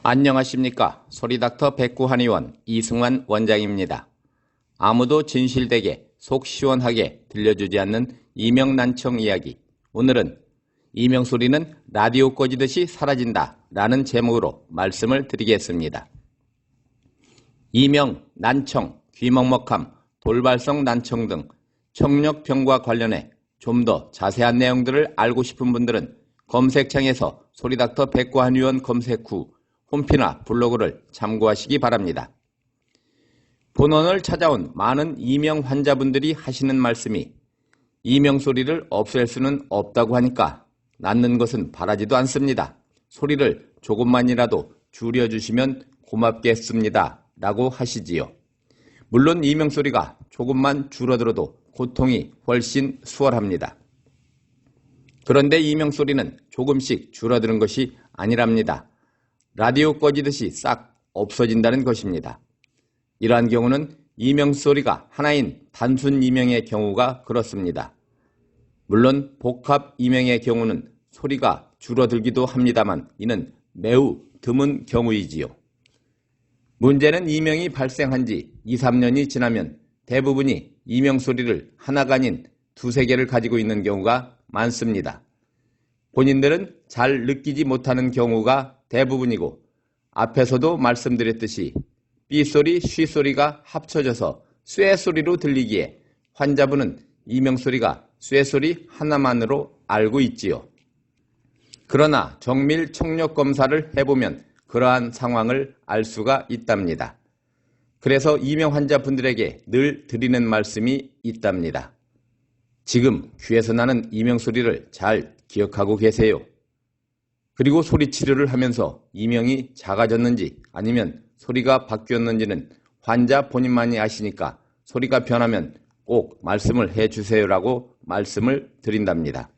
안녕하십니까. 소리닥터 백구한의원 이승환 원장입니다. 아무도 진실되게 속 시원하게 들려주지 않는 이명난청 이야기. 오늘은 이명소리는 라디오 꺼지듯이 사라진다 라는 제목으로 말씀을 드리겠습니다. 이명, 난청, 귀먹먹함, 돌발성 난청 등 청력병과 관련해 좀 더 자세한 내용들을 알고 싶은 분들은 검색창에서 소리닥터 백구한의원 검색 후 홈피나 블로그를 참고하시기 바랍니다. 본원을 찾아온 많은 이명 환자분들이 하시는 말씀이 이명소리를 없앨 수는 없다고 하니까 낫는 것은 바라지도 않습니다. 소리를 조금만이라도 줄여주시면 고맙겠습니다 라고 하시지요. 물론 이명소리가 조금만 줄어들어도 고통이 훨씬 수월합니다. 그런데 이명소리는 조금씩 줄어드는 것이 아니랍니다. 라디오 꺼지듯이 싹 없어진다는 것입니다. 이러한 경우는 이명소리가 하나인 단순 이명의 경우가 그렇습니다. 물론 복합 이명의 경우는 소리가 줄어들기도 합니다만 이는 매우 드문 경우이지요. 문제는 이명이 발생한 지 2, 3년이 지나면 대부분이 이명소리를 하나가 아닌 두세 개를 가지고 있는 경우가 많습니다. 본인들은 잘 느끼지 못하는 경우가 대부분이고 앞에서도 말씀드렸듯이 B소리, C소리가 합쳐져서 쇠소리로 들리기에 환자분은 이명소리가 쇠소리 하나만으로 알고 있지요. 그러나 정밀 청력 검사를 해보면 그러한 상황을 알 수가 있답니다. 그래서 이명 환자분들에게 늘 드리는 말씀이 있답니다. 지금 귀에서 나는 이명소리를 잘 기억하고 계세요. 그리고 소리 치료를 하면서 이명이 작아졌는지 아니면 소리가 바뀌었는지는 환자 본인만이 아시니까 소리가 변하면 꼭 말씀을 해주세요라고 말씀을 드린답니다.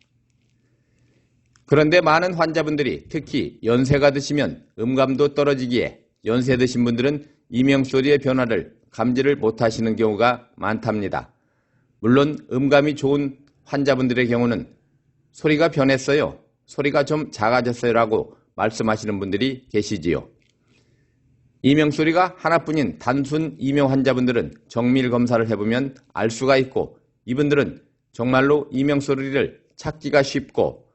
그런데 많은 환자분들이 특히 연세가 드시면 음감도 떨어지기에 연세 드신 분들은 이명소리의 변화를 감지를 못하시는 경우가 많답니다. 물론 음감이 좋은 환자분들의 경우는 소리가 변했어요. 소리가 좀 작아졌어요 라고 말씀하시는 분들이 계시지요. 이명소리가 하나뿐인 단순 이명 환자분들은 정밀 검사를 해보면 알 수가 있고 이분들은 정말로 이명소리를 찾기가 쉽고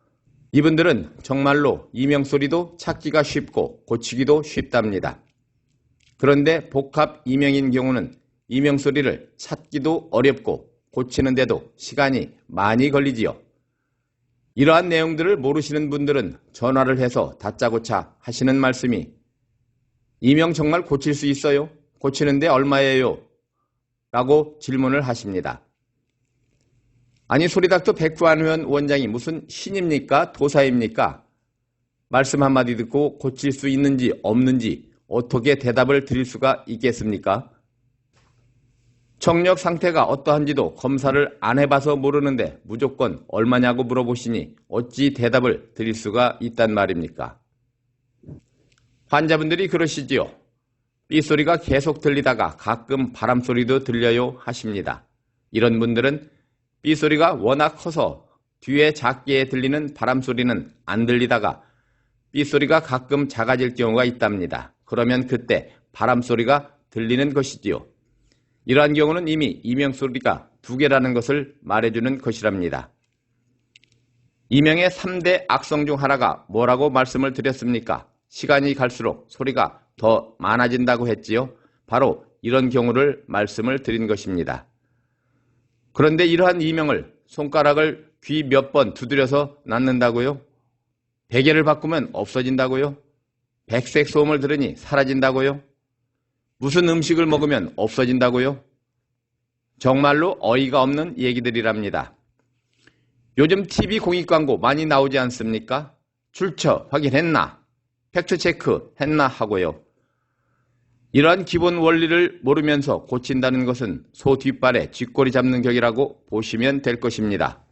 이분들은 정말로 이명소리도 찾기가 쉽고 고치기도 쉽답니다. 그런데 복합 이명인 경우는 이명소리를 찾기도 어렵고 고치는데도 시간이 많이 걸리지요. 이러한 내용들을 모르시는 분들은 전화를 해서 다짜고짜 하시는 말씀이 이명 정말 고칠 수 있어요? 고치는데 얼마예요? 라고 질문을 하십니다. 아니 소리닥터 백구한의원 원장이 무슨 신입니까? 도사입니까? 말씀 한마디 듣고 고칠 수 있는지 없는지 어떻게 대답을 드릴 수가 있겠습니까? 청력 상태가 어떠한지도 검사를 안 해봐서 모르는데 무조건 얼마냐고 물어보시니 어찌 대답을 드릴 수가 있단 말입니까? 환자분들이 그러시지요. B소리가 계속 들리다가 가끔 바람소리도 들려요 하십니다. 이런 분들은 B소리가 워낙 커서 뒤에 작게 들리는 바람소리는 안 들리다가 B소리가 가끔 작아질 경우가 있답니다. 그러면 그때 바람소리가 들리는 것이지요. 이러한 경우는 이미 이명소리가 2개라는 것을 말해주는 것이랍니다. 이명의 3대 악성 중 하나가 뭐라고 말씀을 드렸습니까? 시간이 갈수록 소리가 더 많아진다고 했지요. 바로 이런 경우를 말씀을 드린 것입니다. 그런데 이러한 이명을 손가락을 귀 몇 번 두드려서 낫는다고요? 베개를 바꾸면 없어진다고요? 백색 소음을 들으니 사라진다고요? 무슨 음식을 먹으면 없어진다고요? 정말로 어이가 없는 얘기들이랍니다. 요즘 TV 공익 광고 많이 나오지 않습니까? 출처 확인했나? 팩트체크 했나 하고요. 이러한 기본 원리를 모르면서 고친다는 것은 소 뒷발에 쥐꼬리 잡는 격이라고 보시면 될 것입니다.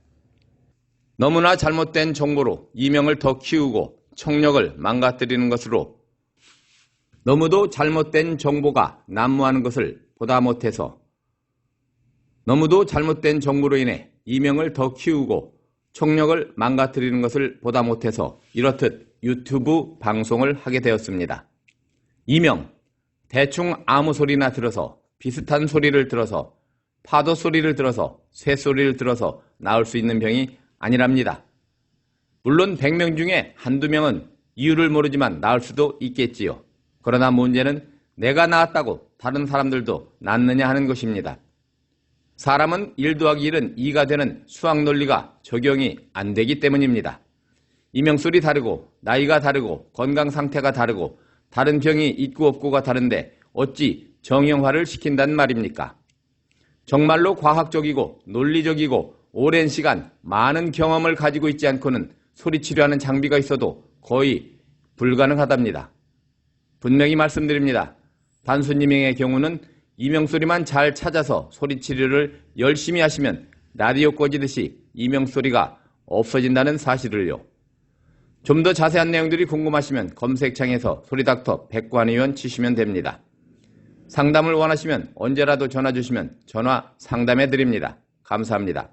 너무나 잘못된 정보로 이명을 더 키우고 청력을 망가뜨리는 것으로 너무도 잘못된 정보가 난무하는 것을 보다 못해서 너무도 잘못된 정보로 인해 이명을 더 키우고 청력을 망가뜨리는 것을 보다 못해서 이렇듯 유튜브 방송을 하게 되었습니다. 이명, 대충 아무 소리나 들어서, 비슷한 소리를 들어서, 파도 소리를 들어서, 새 소리를 들어서 나을 수 있는 병이 아니랍니다. 물론 100명 중에 한두 명은 이유를 모르지만 나을 수도 있겠지요. 그러나 문제는 내가 나았다고 다른 사람들도 낫느냐 하는 것입니다. 사람은 1 더하기 1은 2가 되는 수학 논리가 적용이 안 되기 때문입니다. 이명술이 다르고 나이가 다르고 건강 상태가 다르고 다른 병이 있고 없고가 다른데 어찌 정형화를 시킨단 말입니까? 정말로 과학적이고 논리적이고 오랜 시간 많은 경험을 가지고 있지 않고는 소리치료하는 장비가 있어도 거의 불가능하답니다. 분명히 말씀드립니다. 단순이명의 경우는 이명소리만 잘 찾아서 소리치료를 열심히 하시면 라디오 꺼지듯이 이명소리가 없어진다는 사실을요. 좀 더 자세한 내용들이 궁금하시면 검색창에서 소리닥터 백관의원 치시면 됩니다. 상담을 원하시면 언제라도 전화 주시면 전화 상담해 드립니다. 감사합니다.